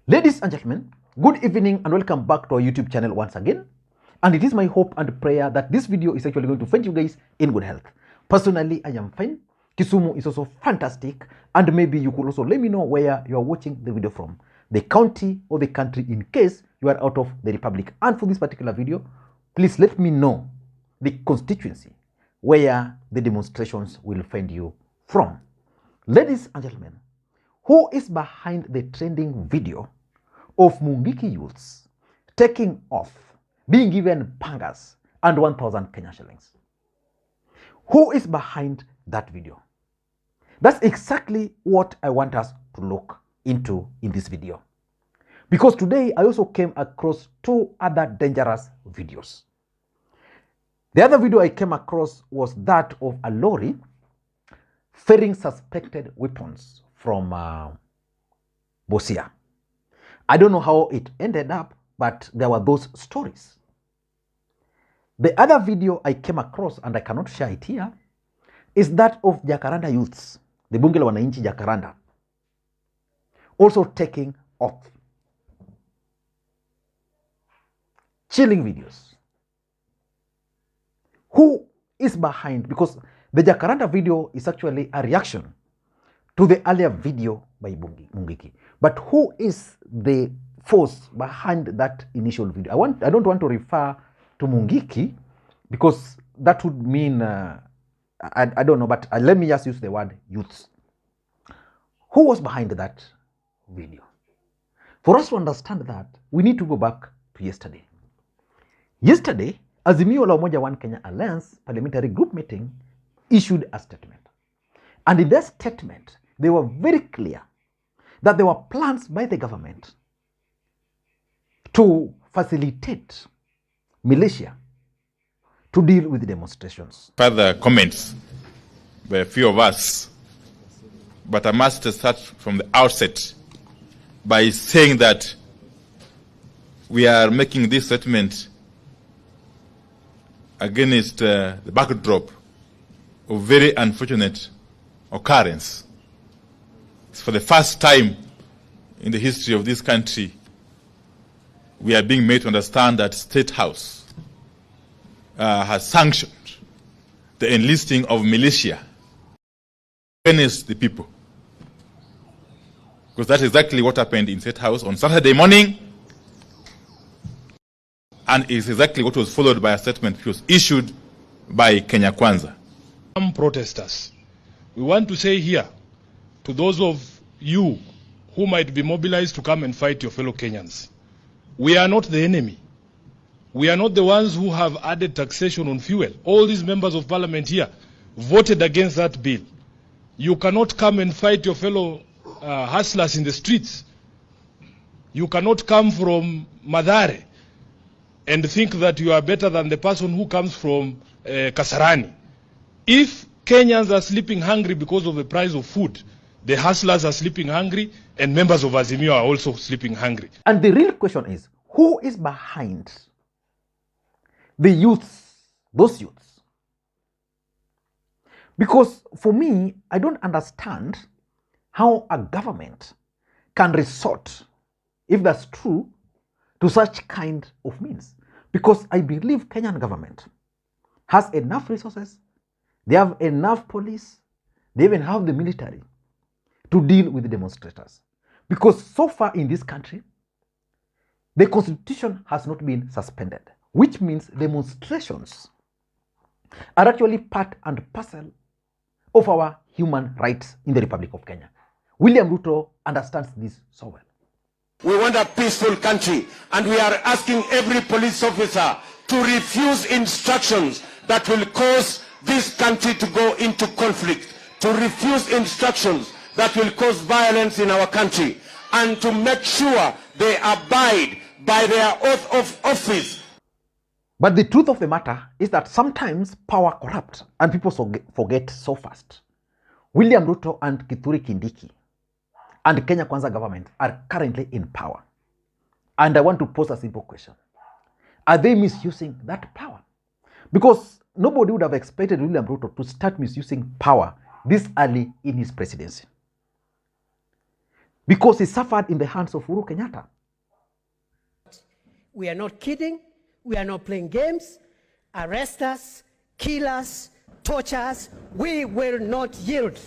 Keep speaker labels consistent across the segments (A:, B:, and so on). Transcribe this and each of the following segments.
A: Ladies and gentlemen, good evening and welcome back to our YouTube channel once again. And it is my hope and prayer that this video is actually going to find you guys in good health. Personally, I am fine. Kisumu is also fantastic. And maybe you could also let me know where you are watching the video from. The county or the country in case you are out of the republic. And for this particular video, please let me know the constituency where the demonstrations will find you from. Ladies and gentlemen, who is behind the trending video of Mungiki youths taking off, being given pangas and 1,000 Kenya shillings? Who is behind that video? That's exactly what I want us to look into in this video. Because today I also came across two other dangerous videos. The other video I came across was that of a lorry ferrying suspected weapons from Busia. I don't know how it ended up, but there were those stories. The other video I came across, and I cannot share it here, is that of Jacaranda youths, the bunge la wananchi Jacaranda, also taking off. Chilling videos. Who is behind? Because the Jacaranda video is actually a reaction to the earlier video by Mungiki. But who is the force behind that initial video? I don't want to refer to Mungiki because that would mean, I don't know, but let me just use the word youths. Who was behind that video? For us to understand that, we need to go back to yesterday. Yesterday, Azimio la Umoja One Kenya Alliance Parliamentary Group meeting issued a statement. And in that statement, they were very clear that there were plans by the government to facilitate militia to deal with the demonstrations.
B: Further comments by a few of us, but I must start from the outset by saying that we are making this statement against the backdrop of very unfortunate occurrence. It's for the first time in the history of this country, we are being made to understand that State House has sanctioned the enlisting of militia against the people. Because that's exactly what happened in State House on Saturday morning, and it's exactly what was followed by a statement which was issued by Kenya Kwanza.
C: Some protesters, we want to say here to those of you who might be mobilized to come and fight your fellow Kenyans, we are not the enemy. We are not the ones who have added taxation on fuel. All these members of parliament here voted against that bill. You cannot come and fight your fellow hustlers in the streets. You cannot come from Madare and think that you are better than the person who comes from Kasarani. If Kenyans are sleeping hungry because of the price of food, the hustlers are sleeping hungry, and members of Azimio are also sleeping hungry.
A: And the real question is, who is behind the youths, those youths? Because for me, I don't understand how a government can resort, if that's true, to such kind of means. Because I believe Kenyan government has enough resources, they have enough police, they even have the military to deal with the demonstrators. Because so far in this country, the constitution has not been suspended, which means demonstrations are actually part and parcel of our human rights in the Republic of Kenya. William Ruto understands this so well.
D: We want a peaceful country, and we are asking every police officer to refuse instructions that will cause this country to go into conflict, to refuse instructions that will cause violence in our country, and to make sure they abide by their oath of office.
A: But the truth of the matter is that sometimes power corrupts and people forget so fast. William Ruto and Kithure Kindiki and Kenya Kwanza government are currently in power. And I want to pose a simple question. Are they misusing that power? Because nobody would have expected William Ruto to start misusing power this early in his presidency. because he suffered in the hands of Uhuru Kenyatta.
E: We are not kidding. We are not playing games. Arrest us, kill us, torture us. We will not yield.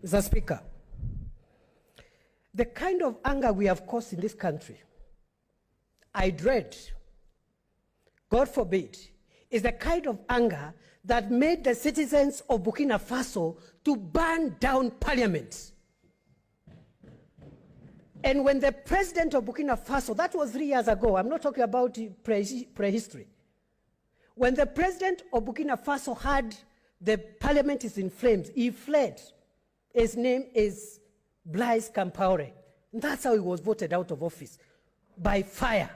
E: Mr. Speaker, the kind of anger we have caused in this country, I dread, God forbid, is the kind of anger that made the citizens of Burkina Faso to burn down parliament. And when the president of Burkina Faso, that was 3 years ago, I'm not talking about prehistory. When the president of Burkina Faso had the parliament is in flames, he fled. His name is Blaise Compaoré. And that's how he was voted out of office, by fire.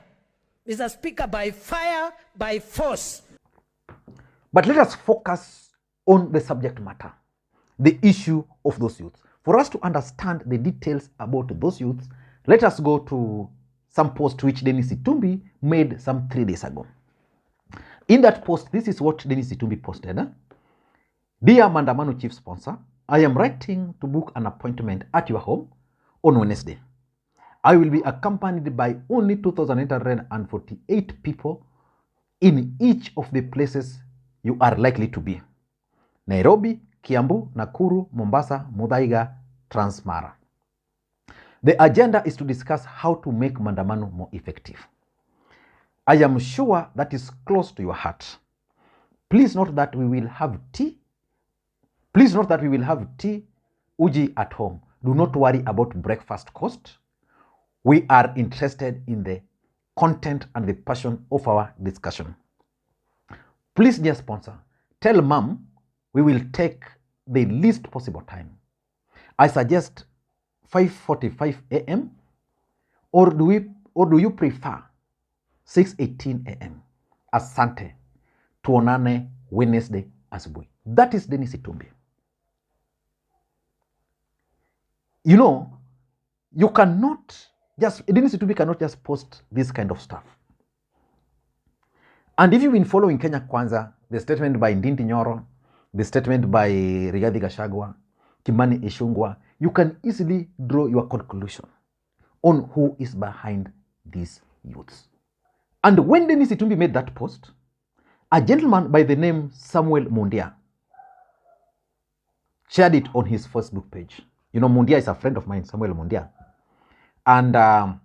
E: Mr. Speaker, by fire, by force.
A: But let us focus on the subject matter, the issue of those youths. For us to understand the details about those youths, let us go to some post which Dennis Itumbi made some 3 days ago. In that post, this is what Dennis Itumbi posted. Dear Mandamano Chief Sponsor, I am writing to book an appointment at your home on Wednesday. I will be accompanied by only 2,848 people in each of the places you are likely to be: Nairobi, Kiambu, Nakuru, Mombasa, Muthaiga, Transmara. The agenda is to discuss how to make Mandamano more effective. I am sure that is close to your heart. Please note that we will have tea. Please note that we will have tea, uji at home. Do not worry about breakfast cost. We are interested in the content and the passion of our discussion. Please, dear sponsor, tell mom we will take the least possible time. I suggest 5:45 a.m. or do you prefer 6:18 a.m. Asante, tuonane Wednesday asubuhi. That is Dennis Itumbi. You know, you cannot just, Dennis Itumbi cannot just post this kind of stuff. And if you've been following Kenya Kwanza, the statement by Ndindi Nyoro, the statement by Rigathi Gachagua, Kimani Ichung'wah, you can easily draw your conclusion on who is behind these youths. And when Dennis Itumbi made that post, a gentleman by the name Samuel Mundia shared it on his Facebook page. You know, Mundia is a friend of mine, Samuel Mundia. And I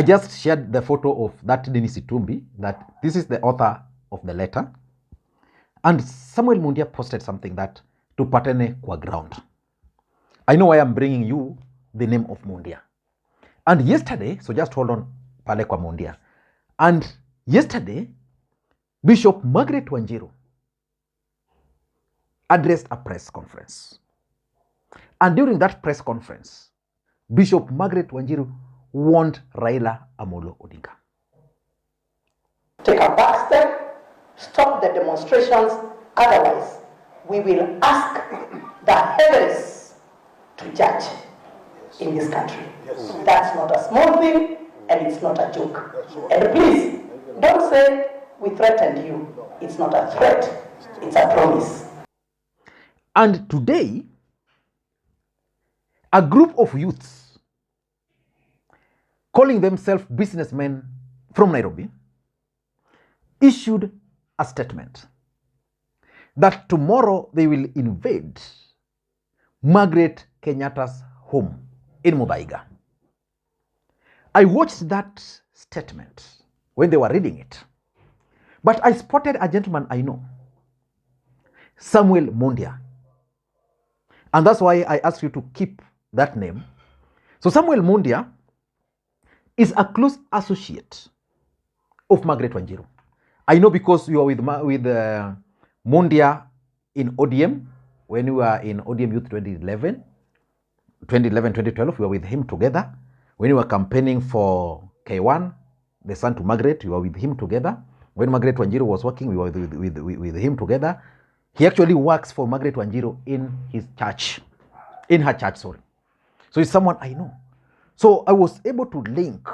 A: just shared the photo of that Dennis Itumbi, that this is the author of the letter. And Samuel Mundia posted something that, tupatane kwa ground. I know why I'm bringing you the name of Mundia. And yesterday, so just hold on, pale kwa Mundia. And yesterday, Bishop Margaret Wanjiru addressed a press conference. And during that press conference, Bishop Margaret Wanjiru warned Raila Amolo Odinga.
F: Take a back step, stop the demonstrations, otherwise we will ask the heavens to judge in this country. Yes. That's not a small thing and it's not a joke. And please, don't say we threatened you. It's not a threat, it's a promise.
A: And today, a group of youths calling themselves businessmen from Nairobi issued a statement that tomorrow they will invade Margaret Kenyatta's home in Muthaiga. I watched that statement when they were reading it, but I spotted a gentleman I know, Samuel Mundia, and that's why I asked you to keep that name. So Samuel Mundia is a close associate of Margaret Wanjiru. I know because you are with Mundia in ODM, when we were in ODM Youth 2011, 2012, we were with him together. When we were campaigning for K1, the son to Margaret, we were with him together. When Margaret Wanjiru was working, we were with him together. He actually works for Margaret Wanjiru in his church, in her church, sorry. So it's someone I know. So I was able to link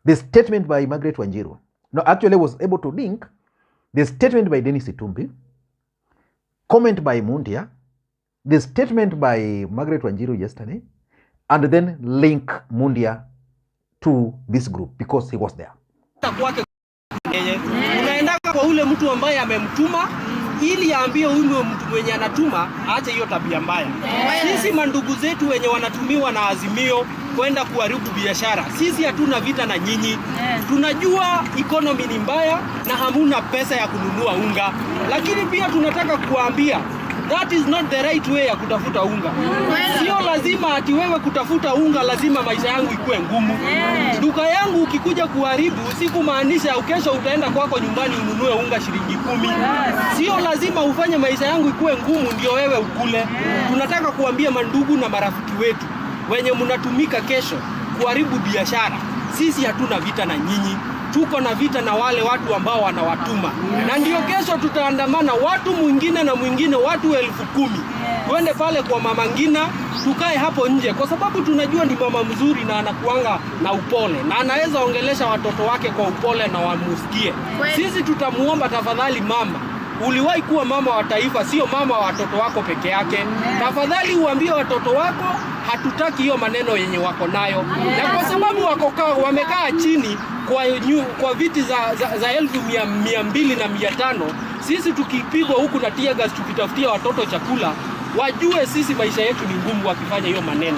A: the statement by Margaret Wanjiru. No, actually I was able to link the statement by Dennis Itumbi, comment by Mundia, the statement by Margaret Wanjiru yesterday and then link Mundia to this group because he was there.
G: Unaenda kwa ule mtu ambaye amemtuma ili aambie huyu mtu mwenye anatuma aache hiyo tabia mbaya. Sisi mandugu zetu wenye wanatumiwa na Azimio kwenda kuharibu biashara, sisi hatuna vita na nyinyi. Tunajua economy ni mbaya na hamuna pesa ya kununua unga, lakini pia tunataka kuambia that is not the right way ya kutafuta unga. Sio lazima ati wewe kutafuta unga lazima maisha yangu ikuwe ngumu. Duka yangu ukikuja kuharibu sikumaanisha kesho utaenda kwako nyumbani ununue unga shilingi 10. Sio lazima ufanye maisha yangu ikuwe ngumu ndio wewe ukule. Tunataka kuambia mandugu na marafiki wetu wenye mnatumika kesho kuharibu biashara, sisi hatuna vita na nyinyi. Tuko na vita na wale watu ambao wanawatuma. Na ndio kesho tutaandamana watu mwingine na mwingine, watu 10,000. Twende pale kwa Mama Ngina, tukae hapo nje kwa sababu tunajua ni mama mzuri na anakuanga na upole na anaweza ongelesha watoto wake kwa upole na wamusikie. Sisi tutamuomba tafadhali, mama, uliwahi kuwa mama wa taifa, sio mama wa watoto wako peke yake. Tafadhali uambie watoto wako hatutaki hiyo maneno yenye wako nayo. Na kwa sababu wamekaa chini kwa viti za 1200 na 500, sisi tukipigwa huku na tear gas tukitafutia watoto chakula, wajue sisi maisha yetu ni ngumu wakifanya hiyo maneno.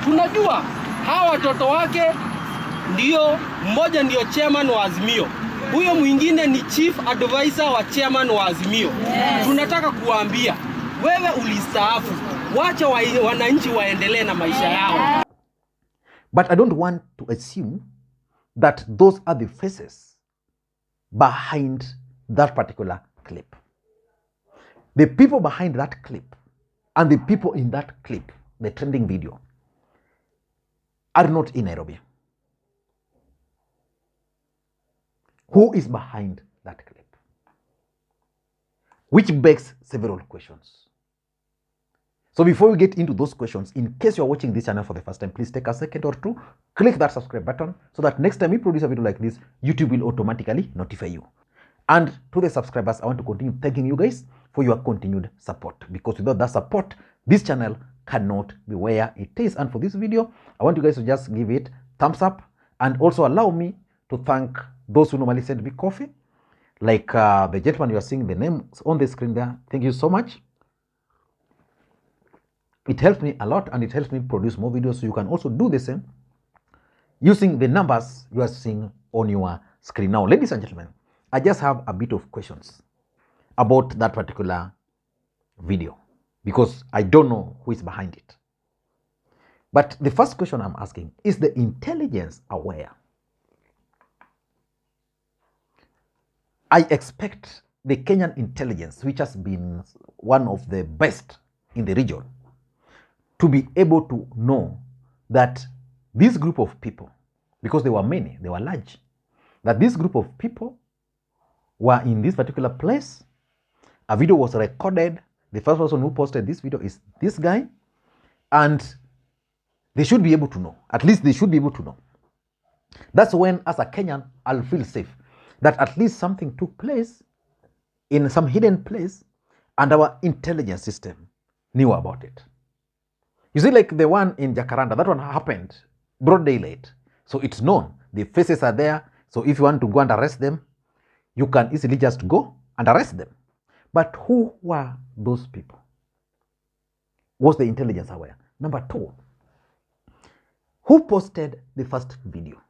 G: Tunajua hawa watoto wake ndio, mmoja ndio chairman wa Azimio, huyo mwingine ni chief advisor wa chairman wa Azimio. Tunataka kuambia wewe ulistaafu, wacha wananchi waendelee na maisha yao.
A: But I don't want to assume that those are the faces behind that particular clip. The people behind that clip and the people in that clip, the trending video, are not in Nairobi. Who is behind that clip? Which begs several questions. So before we get into those questions, in case you're watching this channel for the first time, please take a second or two, click that subscribe button so that next time we produce a video like this, YouTube will automatically notify you. And to the subscribers, I want to continue thanking you guys for your continued support, because without that support, this channel cannot be where it is. And for this video, I want you guys to just give it thumbs up and also allow me to thank those who normally send me coffee, like the gentleman you are seeing the name on the screen there. Thank you so much. It helps me a lot and it helps me produce more videos. So you can also do the same using the numbers you are seeing on your screen. Now, ladies and gentlemen, I just have a bit of questions about that particular video because I don't know who is behind it. But the first question I'm asking, is the intelligence aware? I expect the Kenyan intelligence, which has been one of the best in the region, to be able to know that this group of people, because they were many, they were large, that this group of people were in this particular place. A video was recorded. The first person who posted this video is this guy, and they should be able to know. At least they should be able to know. That's when, as a Kenyan, I'll feel safe that at least something took place in some hidden place and our intelligence system knew about it. You see, like the one in Jacaranda, that one happened broad daylight. So it's known. The faces are there. So if you want to go and arrest them, you can easily just go and arrest them. But who were those people? Was the intelligence aware? Number two, who posted the first video?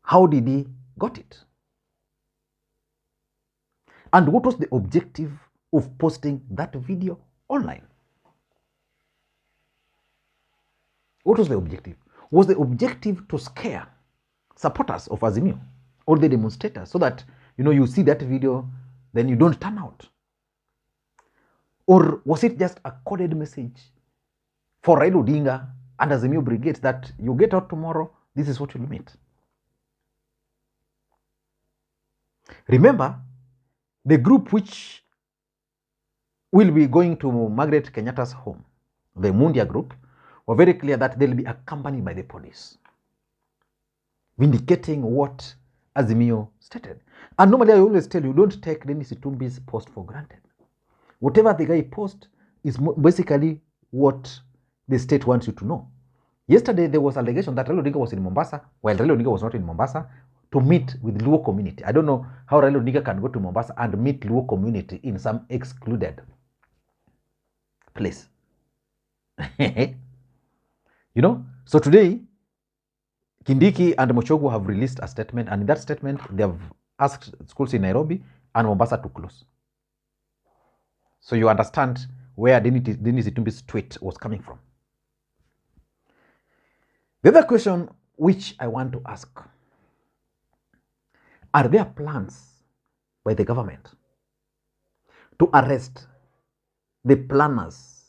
A: How did he got it? And what was the objective of posting that video online? What was the objective? Was the objective to scare supporters of Azimio or the demonstrators so that, you see that video, then you don't turn out? Or was it just a coded message for Raila Odinga and Azimio brigades that you get out tomorrow, this is what you'll meet? Remember, the group which will be going to Margaret Kenyatta's home, the Mundia group, were very clear that they'll be accompanied by the police, vindicating what Azimio stated. And normally I always tell you, don't take Dennis Itumbi's post for granted. Whatever the guy posts is basically what the state wants you to know. Yesterday, there was allegation that Raila Odinga was in Mombasa, while Raila Odinga was not in Mombasa, to meet with Luo community. I don't know how Raila Odinga can go to Mombasa and meet Luo community in some excluded place. You know, so today, Kindiki and Mochogu have released a statement, and in that statement, they have asked schools in Nairobi and Mombasa to close. So you understand where Dennis Itumbi's tweet was coming from. The other question which I want to ask, are there plans by the government to arrest the planners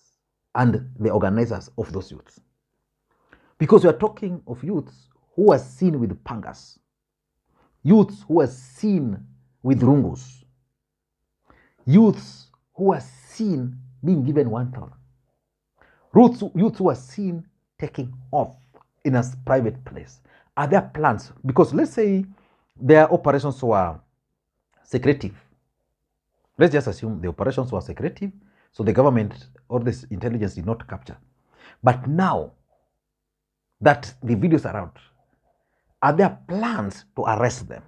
A: and the organizers of those youths? Because we are talking of youths who are seen with pangas, youths who are seen with rungus, youths who are seen being given 1,000, youths who are seen taking off in a private place. Are there plans? Because let's say their operations were secretive. Let's just assume the operations were secretive, so the government or this intelligence did not capture. But now that the videos are out, are there plans to arrest them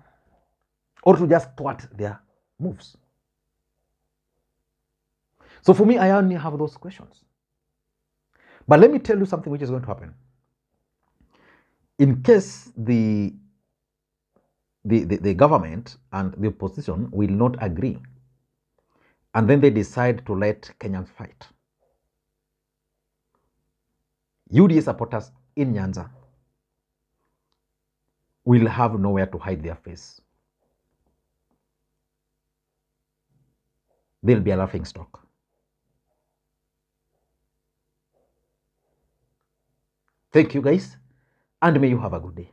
A: or to just thwart their moves? So for me, I only have those questions. But let me tell you something which is going to happen. In case the government and the opposition will not agree, and then they decide to let Kenyans fight, UDA supporters in Nyanza will have nowhere to hide their face. They'll be a laughing stock. Thank you guys, and may you have a good day.